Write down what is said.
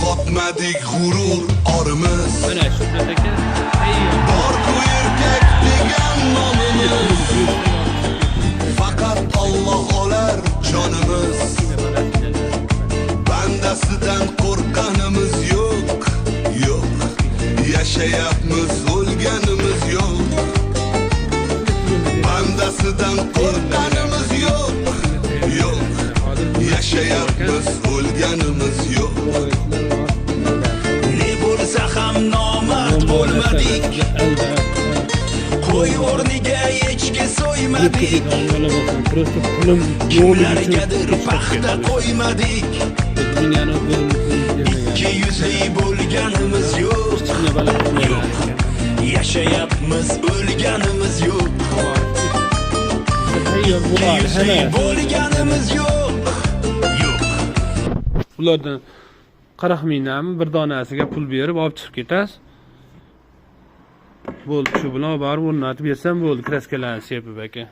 Yo'qotmadik g'urur orimiz. Mana shu aka. Bor-ku erkak degan nomimiz. Faqat Alloh olar jonimiz. Bandasidan qo'rqqanimiz yo'q, yo'q. Yashayapmiz, o'lganimiz yo'q. Bandasidan qo'rqqanimiz yo'q, yo'q. Yashayapmiz, o'lganimiz yo'q. Ne bo'lsa ham nomard bo'lmadik. Qo'y o'rniga echki so'ymadik. Kimlargadir paxta qo'ymadik. Ikki yuzli bo'lganimiz yo'q. Yashayapmiz, o'lganimiz yo'q. Bo'lganimiz yo'q. Yo'q. Ulardan 40 mingdanmi bir donasiga pul berib olib chiqib ketasiz. Bo'ldi, shu bilan borib o'rnatib bersam bo'ldi kraskalarni sepib aka.